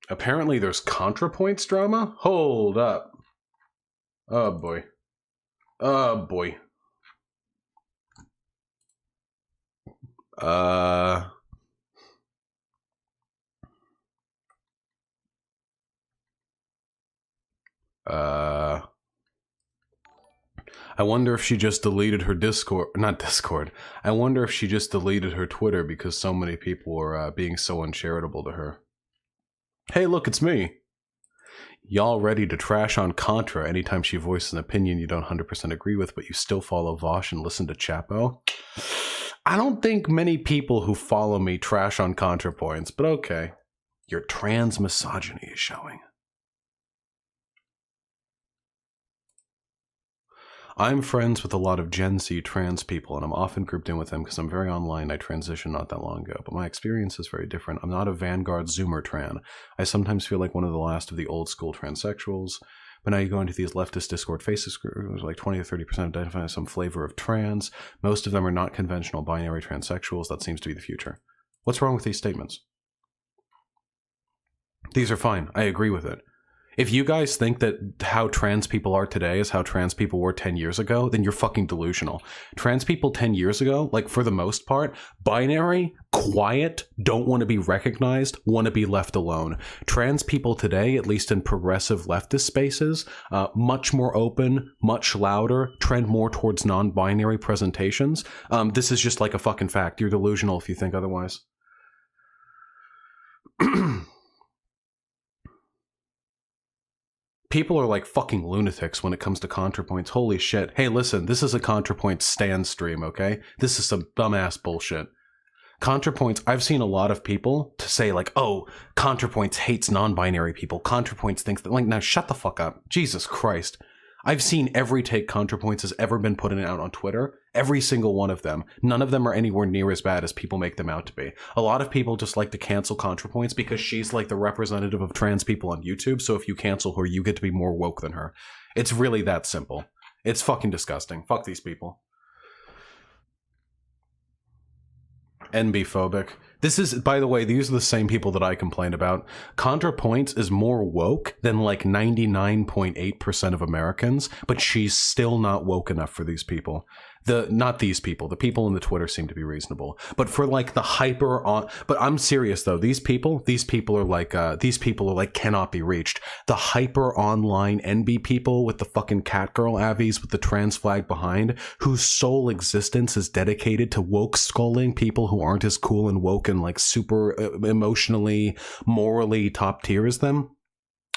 Apparently there's Contrapoints drama? Hold up. Oh boy. Oh boy. I wonder if she just deleted her Discord, not Discord. I wonder if she just deleted her Twitter because so many people were being so uncharitable to her. Hey, look, it's me. Y'all ready to trash on Contra anytime she voices an opinion you don't 100% agree with, but you still follow Vosh and listen to Chapo? I don't think many people who follow me trash on Contrapoints, but okay. Your trans misogyny is showing. I'm friends with a lot of Gen Z trans people, and I'm often grouped in with them because I'm very online. I transitioned not that long ago, but my experience is very different. I'm not a Vanguard Zoomer tran. I sometimes feel like one of the last of the old school transsexuals, but now you go into these leftist Discord faces groups, like 20 to 30% identify as some flavor of trans. Most of them are not conventional binary transsexuals. That seems to be the future. What's wrong with these statements? These are fine. I agree with it. If you guys think that how trans people are today is how trans people were 10 years ago, then you're fucking delusional. Trans people 10 years ago, like for the most part, binary, quiet, don't want to be recognized, want to be left alone. Trans people today, at least in progressive leftist spaces, much more open, much louder, trend more towards non-binary presentations. This is just like a fucking fact. You're delusional if you think otherwise. People are like fucking lunatics when it comes to Contrapoints. Holy shit. Hey, listen, this is a Contrapoints stand stream, okay? This is some dumbass bullshit. Contrapoints, I've seen a lot of people to say like, oh, Contrapoints hates non-binary people. Contrapoints thinks that, like, now shut the fuck up. Jesus Christ. I've seen every take Contrapoints has ever been put out on Twitter. Every single one of them. None of them are anywhere near as bad as people make them out to be. A lot of people just like to cancel Contrapoints because she's like the representative of trans people on YouTube, so if you cancel her, you get to be more woke than her. It's really that simple. It's fucking disgusting. Fuck these people. NB-phobic. This is, by the way, these are the same people that I complain about. Contrapoints is more woke than like 99.8% of Americans, but she's still not woke enough for these people. Not these people. The people in the Twitter seem to be reasonable. But for like the hyper on, but I'm serious though. These people are like cannot be reached. The hyper online NB people with the fucking catgirl avies with the trans flag behind, whose sole existence is dedicated to woke sculling people who aren't as cool and woke and like super emotionally, morally top tier as them.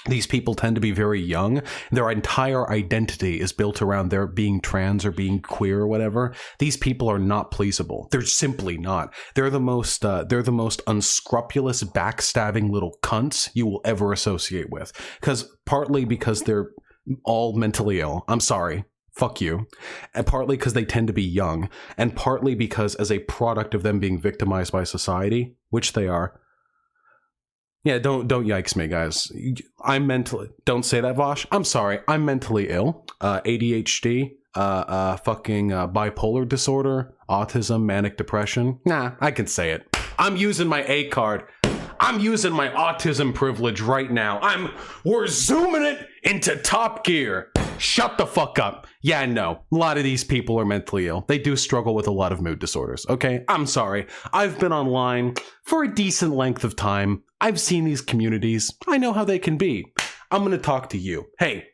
These people tend to be very young. Their entire identity is built around their being trans or being queer or whatever. These people are not pleasable. They're simply not. They're the most unscrupulous, backstabbing little cunts you will ever associate with. Partly because they're all mentally ill. I'm sorry. Fuck you. And partly because they tend to be young. And partly because as a product of them being victimized by society, which they are. Yeah, don't yikes me, guys. I'm mentally... Don't say that, Vosh. I'm sorry. I'm mentally ill. ADHD, fucking bipolar disorder, autism, manic depression. Nah, I can say it. I'm using my A card. I'm using my autism privilege right now. We're zooming it into top gear. Shut the fuck up. Yeah, no. A lot of these people are mentally ill. They do struggle with a lot of mood disorders, okay? I'm sorry. I've been online for a decent length of time. I've seen these communities. I know how they can be. I'm gonna talk to you. Hey,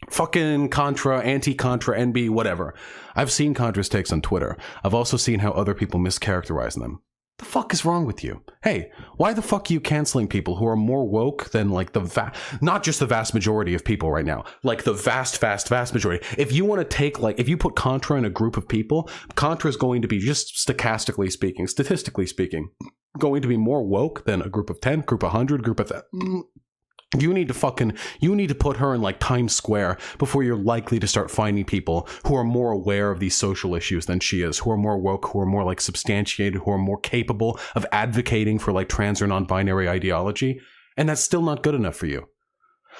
fucking Contra, anti-Contra, NB, whatever. I've seen Contra's takes on Twitter. I've also seen how other people mischaracterize them. The fuck is wrong with you? Hey, why the fuck are you canceling people who are more woke than like not just the vast majority of people right now, like the vast majority. If you want to take if you put Contra in a group of people, Contra is going to be, just statistically speaking, going to be more woke than a group of 10, group of 100, group of You need to put her in like Times Square before you're likely to start finding people who are more aware of these social issues than she is, who are more woke, who are more like substantiated, who are more capable of advocating for like trans or non-binary ideology. And that's still not good enough for you.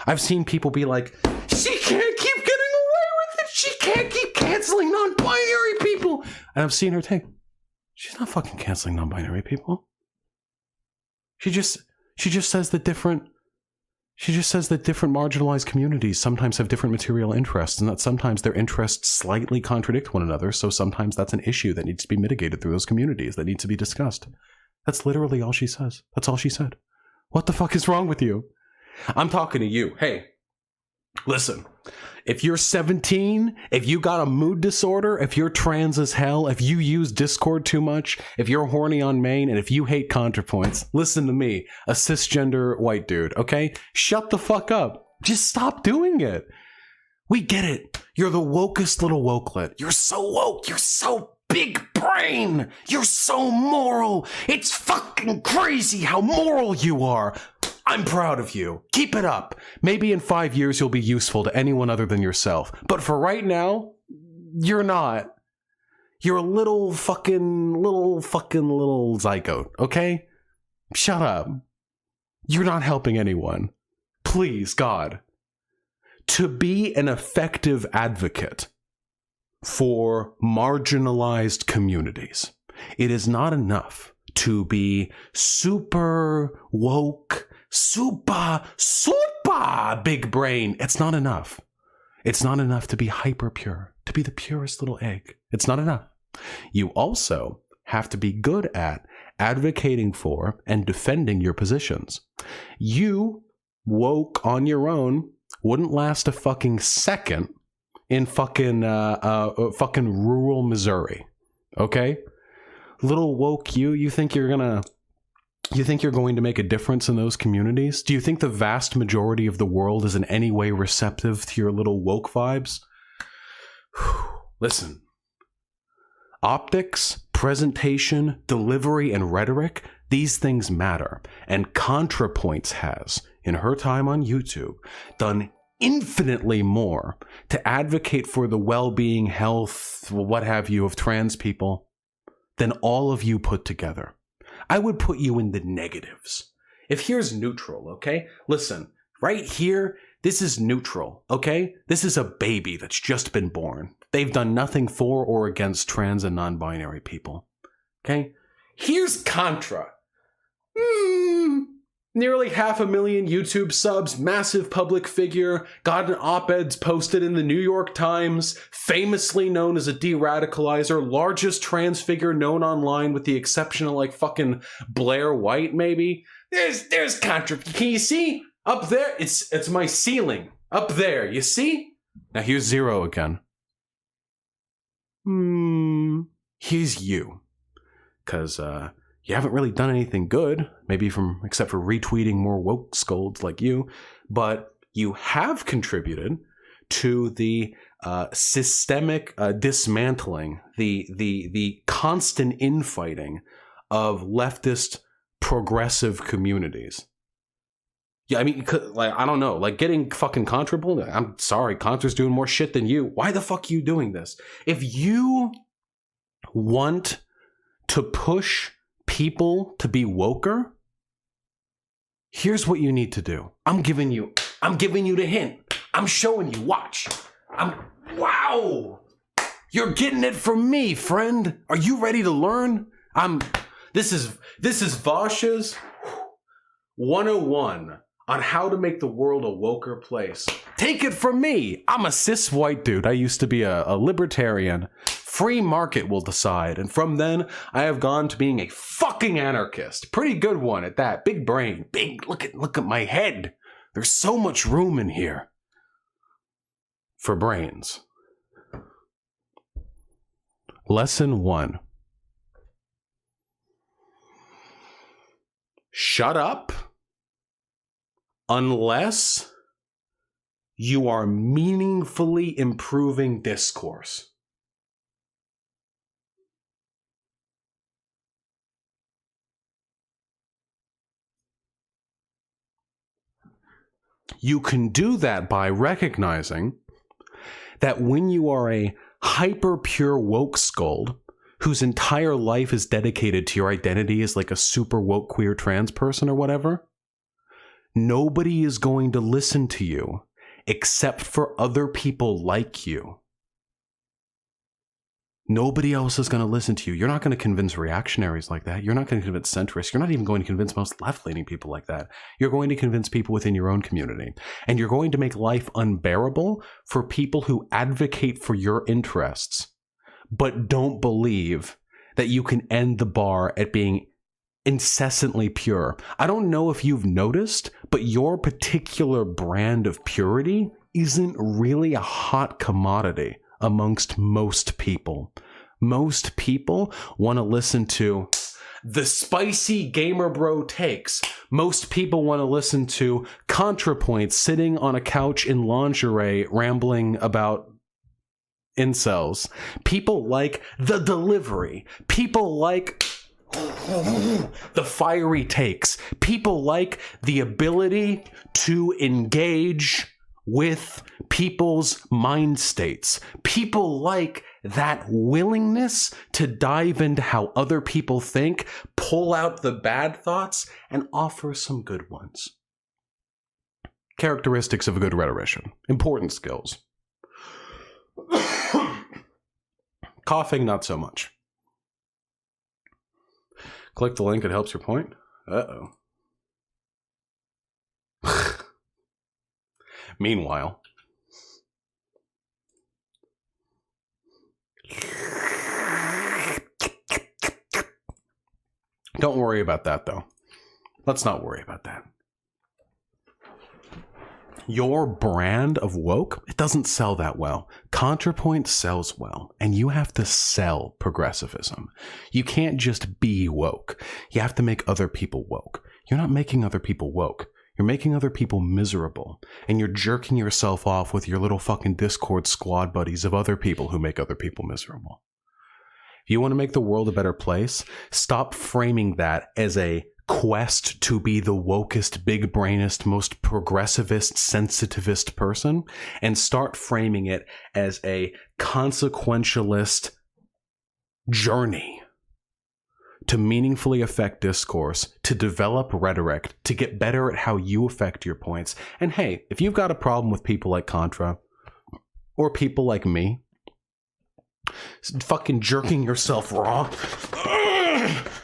I've seen people be like, she can't keep getting away with it. She can't keep canceling non-binary people. And I've seen her take, she's not fucking canceling non-binary people. She just says that different She just says that different marginalized communities sometimes have different material interests, and that sometimes their interests slightly contradict one another, so sometimes that's an issue that needs to be mitigated through those communities, that needs to be discussed. That's literally all she says. That's all she said. What the fuck is wrong with you? I'm talking to you. Hey, listen. If you're 17, if you got a mood disorder, if you're trans as hell, if you use Discord too much, if you're horny on main, and if you hate Contrapoints, listen to me, a cisgender white dude, okay? Shut the fuck up. Just stop doing it. We get it. You're the wokest little wokelet. You're so woke. You're so big brain. You're so moral. It's fucking crazy how moral you are. I'm proud of you. Keep it up. Maybe in 5 years you'll be useful to anyone other than yourself. But for right now, you're not. You're a little zygote, okay? Shut up. You're not helping anyone. Please, God. To be an effective advocate for marginalized communities, it is not enough to be super woke, super big brain. It's not enough. It's not enough to be hyper pure, to be the purest little egg. It's not enough. You also have to be good at advocating for and defending your positions. You, woke on your own, wouldn't last a fucking second in fucking rural Missouri. Okay? Little woke you think you're going to make a difference in those communities? Do you think the vast majority of the world is in any way receptive to your little woke vibes? Listen. Optics, presentation, delivery, and rhetoric, these things matter. And Contrapoints has, in her time on YouTube, done infinitely more to advocate for the well-being, health, what have you, of trans people than all of you put together. I would put you in the negatives. If here's neutral, okay? Listen, right here, this is neutral, okay? This is a baby that's just been born. They've done nothing for or against trans and non-binary people, okay? Here's Contra. Nearly 500,000 YouTube subs, massive public figure, got an op-eds posted in the New York Times, famously known as a de-radicalizer, largest trans figure known online with the exception of like fucking Blair White maybe. There's Contra. Can you see? Up there, it's my ceiling. Up there, you see? Now here's Zero again. Here's you. 'Cause, you haven't really done anything good, maybe except for retweeting more woke scolds like you, but you have contributed to the systemic dismantling, the constant infighting of leftist progressive communities. Yeah, I mean, like, I don't know, like getting fucking Contrapoint. I'm sorry, Contra's doing more shit than you. Why the fuck are you doing this? If you want to push people to be woker, here's what you need to do. I'm giving you the hint. I'm showing you. Watch. Wow. You're getting it from me, friend. Are you ready to learn? This is Vash's 101 on how to make the world a woker place. Take it from me. I'm a cis white dude. I used to be a libertarian. Free market will decide. And from then, I have gone to being a fucking anarchist. Pretty good one at that. Big brain. Big, look at my head. There's so much room in here. For brains. Lesson 1. Shut up unless you are meaningfully improving discourse. You can do that by recognizing that when you are a hyper pure woke scold whose entire life is dedicated to your identity as like a super woke queer trans person or whatever, nobody is going to listen to you except for other people like you. Nobody else is going to listen to you. You're not going to convince reactionaries like that. You're not going to convince centrists. You're not even going to convince most left-leaning people like that. You're going to convince people within your own community. And you're going to make life unbearable for people who advocate for your interests, but don't believe that you can end the bar at being incessantly pure. I don't know if you've noticed, but your particular brand of purity isn't really a hot commodity amongst most people. Most people want to listen to the spicy gamer bro takes. Most people want to listen to Contrapoints sitting on a couch in lingerie rambling about incels. People like the delivery. People like the fiery takes. People like the ability to engage with people's mind states. People like that willingness to dive into how other people think, pull out the bad thoughts, and offer some good ones. Characteristics of a good rhetorician. Important skills. Coughing, not so much. Click the link, it helps your point. Uh-oh. Meanwhile, don't worry about that, though. Let's not worry about that. Your brand of woke, it doesn't sell that well. Contrapoint sells well, and you have to sell progressivism. You can't just be woke. You have to make other people woke. You're not making other people woke. You're making other people miserable, and you're jerking yourself off with your little fucking Discord squad buddies of other people who make other people miserable. If you want to make the world a better place, stop framing that as a quest to be the wokest, big-brainest, most progressivist, sensitivist person, and start framing it as a consequentialist journey to meaningfully affect discourse, to develop rhetoric, to get better at how you affect your points. And hey, if you've got a problem with people like Contra, or people like me, fucking jerking yourself raw.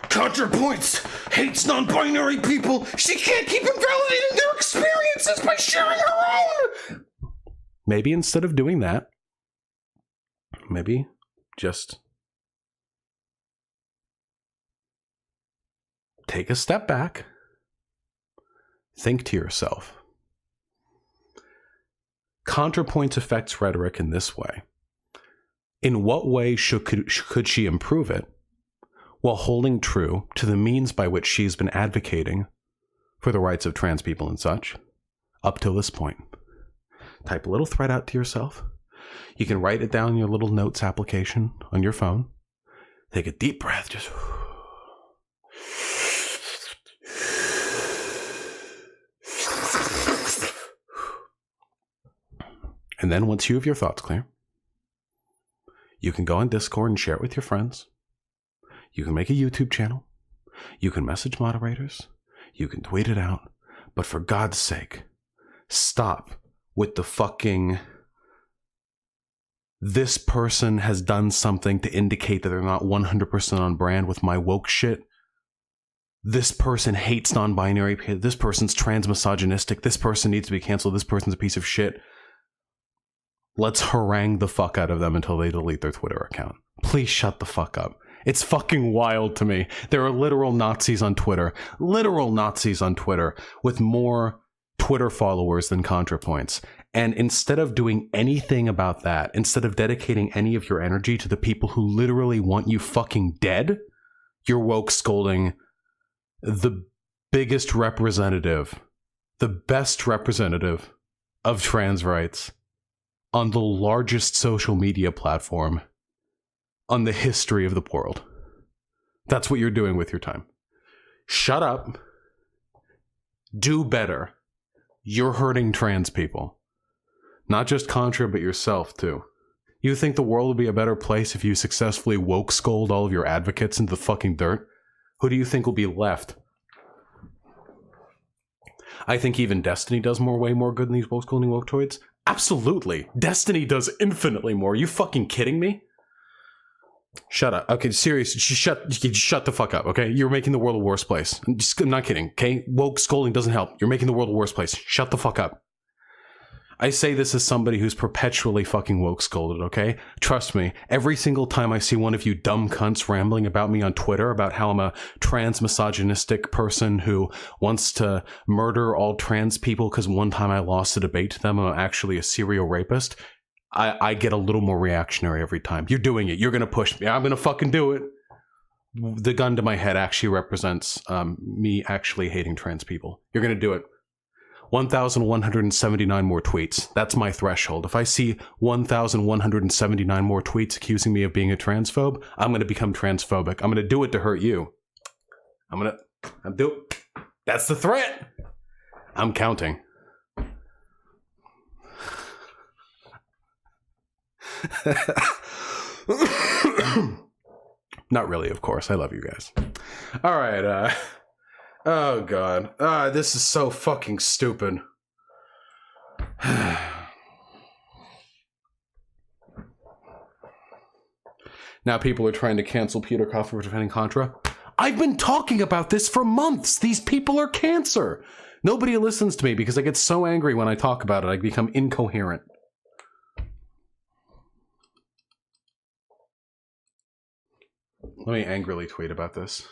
Contrapoints hates non-binary people. She can't keep invalidating their experiences by sharing her own. Maybe instead of doing that, maybe just take a step back, think to yourself. Contrapoints affects rhetoric in this way. In what way could she improve it while holding true to the means by which she's been advocating for the rights of trans people and such up till this point? Type a little thread out to yourself. You can write it down in your little notes application on your phone. Take a deep breath, just... And then once you have your thoughts clear, you can go on Discord and share it with your friends. You can make a YouTube channel. You can message moderators. You can tweet it out. But for God's sake, stop with the fucking... this person has done something to indicate that they're not 100% on brand with my woke shit. This person hates non-binary. This person's trans-misogynistic. This person needs to be canceled. This person's a piece of shit. Let's harangue the fuck out of them until they delete their Twitter account. Please shut the fuck up. It's fucking wild to me. There are literal Nazis on Twitter. Literal Nazis on Twitter with more Twitter followers than Contrapoints. And instead of doing anything about that, instead of dedicating any of your energy to the people who literally want you fucking dead, you're woke scolding the biggest representative, the best representative of trans rights on the largest social media platform on the history of the world. That's what you're doing with your time. Shut up. Do better. You're hurting trans people. Not just Contra, but yourself, too. You think the world would be a better place if you successfully woke scold all of your advocates into the fucking dirt? Who do you think will be left? I think even Destiny does way more good than these woke scolding woketoids. Absolutely. Destiny does infinitely more. Are you fucking kidding me? Shut up. Okay, seriously, shut the fuck up, okay? You're making the world a worse place. I'm not kidding, okay? Woke scolding doesn't help. You're making the world a worse place. Shut the fuck up. I say this as somebody who's perpetually fucking woke scolded, okay? Trust me, every single time I see one of you dumb cunts rambling about me on Twitter about how I'm a trans misogynistic person who wants to murder all trans people because one time I lost a debate to them, I'm actually a serial rapist, I get a little more reactionary every time. You're doing it. You're going to push me. I'm going to fucking do it. The gun to my head actually represents me actually hating trans people. You're going to do it. 1,179 more tweets. That's my threshold. If I see 1,179 more tweets accusing me of being a transphobe, I'm going to become transphobic. I'm going to do it to hurt you. That's the threat. I'm counting. Not really, of course. I love you guys. All right. Oh, God. This is so fucking stupid. Now people are trying to cancel Peter Coffey for defending Contra. I've been talking about this for months. These people are cancer. Nobody listens to me because I get so angry when I talk about it. I become incoherent. Let me angrily tweet about this.